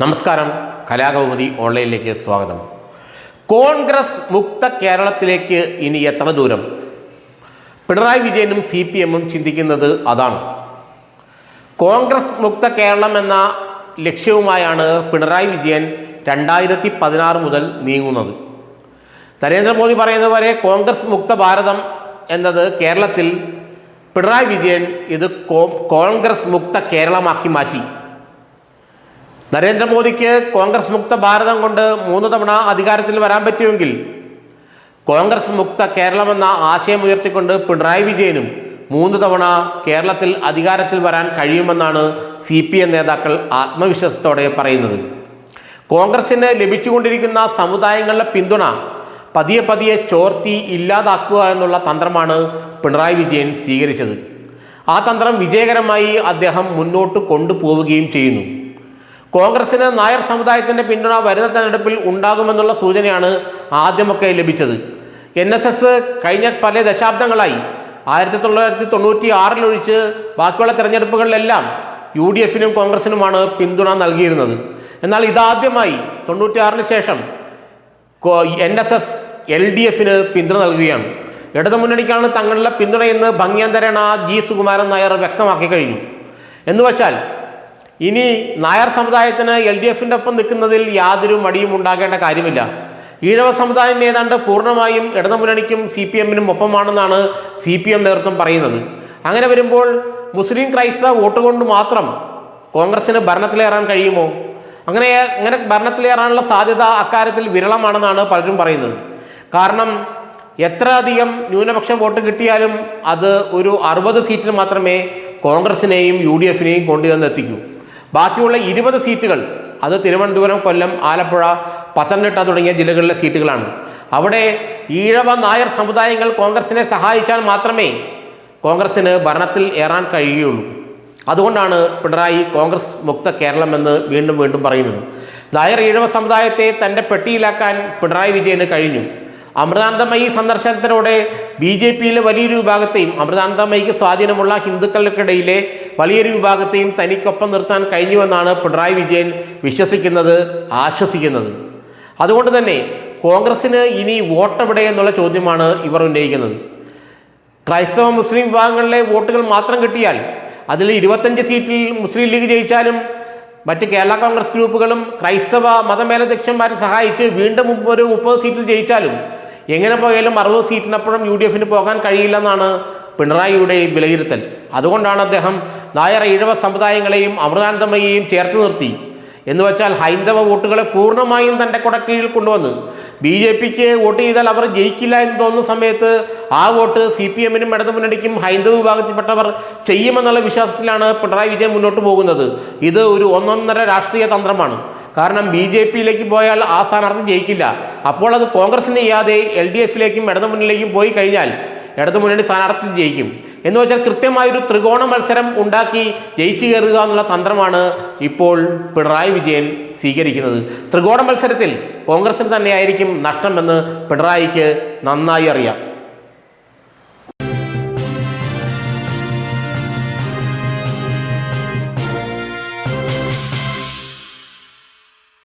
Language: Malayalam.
നമസ്കാരം, കലാകൗമുദി ഓൺലൈനിലേക്ക് സ്വാഗതം. കോൺഗ്രസ് മുക്ത കേരളത്തിലേക്ക് ഇനി എത്ര ദൂരം? പിണറായി വിജയനും CPM-ഉം ചിന്തിക്കുന്നത് അതാണ്. കോൺഗ്രസ് മുക്ത കേരളം എന്ന ലക്ഷ്യവുമായാണ് പിണറായി വിജയൻ 2016 മുതൽ നീങ്ങുന്നത്. നരേന്ദ്രമോദി പറയുന്നത് വരെ കോൺഗ്രസ് മുക്ത ഭാരതം എന്നത് കേരളത്തിൽ പിണറായി വിജയൻ ഇത് കോൺഗ്രസ് മുക്ത കേരളമാക്കി മാറ്റി. നരേന്ദ്രമോദിക്ക് കോൺഗ്രസ് മുക്ത ഭാരതം കൊണ്ട് 3 തവണ അധികാരത്തിൽ വരാൻ പറ്റുമെങ്കിൽ കോൺഗ്രസ് മുക്ത കേരളം എന്ന ആശയം ഉയർത്തിക്കൊണ്ട് പിണറായി വിജയനും 3 തവണ കേരളത്തിൽ അധികാരത്തിൽ വരാൻ കഴിയുമെന്നാണ് CPM നേതാക്കൾ ആത്മവിശ്വാസത്തോടെ പറയുന്നത്. കോൺഗ്രസിന് ലഭിച്ചുകൊണ്ടിരിക്കുന്ന സമുദായങ്ങളുടെ പിന്തുണ പതിയെ പതിയെ ചോർത്തി ഇല്ലാതാക്കുക എന്നുള്ള തന്ത്രമാണ് പിണറായി വിജയൻ സ്വീകരിച്ചത്. ആ തന്ത്രം വിജയകരമായി അദ്ദേഹം മുന്നോട്ട് കൊണ്ടുപോവുകയും ചെയ്യുന്നു. കോൺഗ്രസിന് നായർ സമുദായത്തിൻ്റെ പിന്തുണ വരുന്ന തെരഞ്ഞെടുപ്പിൽ ഉണ്ടാകുമെന്നുള്ള സൂചനയാണ് ആദ്യമൊക്കെ ലഭിച്ചത്. NSS കഴിഞ്ഞ പല ദശാബ്ദങ്ങളായി 1996 ഒഴിച്ച് ബാക്കിയുള്ള തെരഞ്ഞെടുപ്പുകളിലെല്ലാം UDF-നും കോൺഗ്രസിനുമാണ് പിന്തുണ നൽകിയിരുന്നത്. എന്നാൽ ഇതാദ്യമായി 96-ന് ശേഷം NSS LDF-ന് പിന്തുണ നൽകുകയാണ്. ഇടതുമുന്നണിക്കാണ് തങ്ങളുടെ പിന്തുണയെന്ന് ഭംഗ്യാന്തരേണ G. സുകുമാരൻ നായർ വ്യക്തമാക്കി കഴിഞ്ഞു. എന്നുവച്ചാൽ ഇനി നായർ സമുദായത്തിന് LDF-ൻ്റെ ഒപ്പം നിൽക്കുന്നതിൽ യാതൊരു മടിയും ഉണ്ടാകേണ്ട കാര്യമില്ല. ഈഴവ സമുദായം ഏതാണ്ട് പൂർണ്ണമായും ഇടതുമുന്നണിക്കും CPM-നും ഒപ്പമാണെന്നാണ് CPM നേതൃത്വം പറയുന്നത്. അങ്ങനെ വരുമ്പോൾ മുസ്ലിം ക്രൈസ്തവ വോട്ട് കൊണ്ട് മാത്രം കോൺഗ്രസിന് ഭരണത്തിലേറാൻ കഴിയുമോ? അങ്ങനെ ഭരണത്തിലേറാനുള്ള സാധ്യത അക്കാര്യത്തിൽ വിരളമാണെന്നാണ് പലരും പറയുന്നത്. കാരണം എത്ര അധികം ന്യൂനപക്ഷം വോട്ട് കിട്ടിയാലും അത് ഒരു 60 സീറ്റിൽ മാത്രമേ കോൺഗ്രസിനെയും UDF-നെയും കൊണ്ടുവന്നെത്തിക്കൂ. ബാക്കിയുള്ള 20 സീറ്റുകൾ അത് തിരുവനന്തപുരം, കൊല്ലം, ആലപ്പുഴ, പത്തനംതിട്ട തുടങ്ങിയ ജില്ലകളിലെ സീറ്റുകളാണ്. അവിടെ ഈഴവ നായർ സമുദായങ്ങൾ കോൺഗ്രസിനെ സഹായിച്ചാൽ മാത്രമേ കോൺഗ്രസിന് ഭരണത്തിൽ ഏറാൻ കഴിയുകയുള്ളൂ. അതുകൊണ്ടാണ് പിണറായി കോൺഗ്രസ് മുക്ത കേരളം എന്ന് വീണ്ടും വീണ്ടും പറയുന്നത്. നായർ ഈഴവ സമുദായത്തെ തൻ്റെ പെട്ടിയിലാക്കാൻ പിണറായി വിജയന് കഴിഞ്ഞു. അമൃതാനന്ദമയി സന്ദർശനത്തിലൂടെ BJP-യിലെ വലിയൊരു വിഭാഗത്തെയും അമൃതാനന്ദമയിക്ക് സ്വാധീനമുള്ള ഹിന്ദുക്കൾക്കിടയിലെ വലിയൊരു വിഭാഗത്തെയും തനിക്കൊപ്പം നിർത്താൻ കഴിഞ്ഞുവെന്നാണ് പിണറായി വിജയൻ വിശ്വസിക്കുന്നത്, ആശ്വസിക്കുന്നത്. അതുകൊണ്ട് തന്നെ കോൺഗ്രസിന് ഇനി വോട്ടെവിടെ എന്നുള്ള ചോദ്യമാണ് ഇവർ ഉന്നയിക്കുന്നത്. ക്രൈസ്തവ മുസ്ലിം വിഭാഗങ്ങളിലെ വോട്ടുകൾ മാത്രം കിട്ടിയാൽ അതിൽ 25 സീറ്റിൽ മുസ്ലിം ലീഗ് ജയിച്ചാലും മറ്റ് കേരള കോൺഗ്രസ് ഗ്രൂപ്പുകളും ക്രൈസ്തവ മതമേലധ്യക്ഷന്മാരെ സഹായിച്ച് വീണ്ടും ഒരു 30 സീറ്റിൽ ജയിച്ചാലും എങ്ങനെ പോയാലും 60 സീറ്റിനപ്പുറം UDF-ന് പോകാൻ കഴിയില്ലെന്നാണ് പിണറായിയുടെ വിലയിരുത്തൽ. അതുകൊണ്ടാണ് അദ്ദേഹം നായർ ഈഴവ സമുദായങ്ങളെയും അമൃതാനന്ദമയെയും ചേർത്ത് നിർത്തി എന്നുവെച്ചാൽ ഹൈന്ദവ വോട്ടുകളെ പൂർണ്ണമായും തൻ്റെ കുടക്കീഴിൽ കൊണ്ടുവന്ന് BJP-ക്ക് വോട്ട് ചെയ്താൽ അവർ ജയിക്കില്ല എന്ന് തോന്നുന്ന സമയത്ത് ആ വോട്ട് CPM-നും ഇടതുമുന്നണിക്കും ഹൈന്ദവ വിഭാഗത്തിൽപ്പെട്ടവർ ചെയ്യുമെന്നുള്ള വിശ്വാസത്തിലാണ് പിണറായി വിജയൻ മുന്നോട്ട് പോകുന്നത്. ഇത് ഒരു ഒന്നൊന്നര രാഷ്ട്രീയ തന്ത്രമാണ്. കാരണം BJP-യിലേക്ക് പോയാൽ ആ സ്ഥാനാർത്ഥി ജയിക്കില്ല. അപ്പോൾ അത് കോൺഗ്രസിന് ചെയ്യാതെ LDF-ലേക്കും ഇടതുമുന്നണിയിലേക്കും പോയി കഴിഞ്ഞാൽ ഇടതുമുന്നണി സ്ഥാനാർത്ഥി ജയിക്കും. എന്ന് വെച്ചാൽ കൃത്യമായൊരു ത്രികോണ മത്സരം ഉണ്ടാക്കി ജയിച്ചു കയറുക എന്നുള്ള തന്ത്രമാണ് ഇപ്പോൾ പിണറായി വിജയൻ സ്വീകരിക്കുന്നത്. ത്രികോണ മത്സരത്തിൽ കോൺഗ്രസിന് തന്നെയായിരിക്കും നഷ്ടമെന്ന് പിണറായിക്ക് നന്നായി അറിയാം.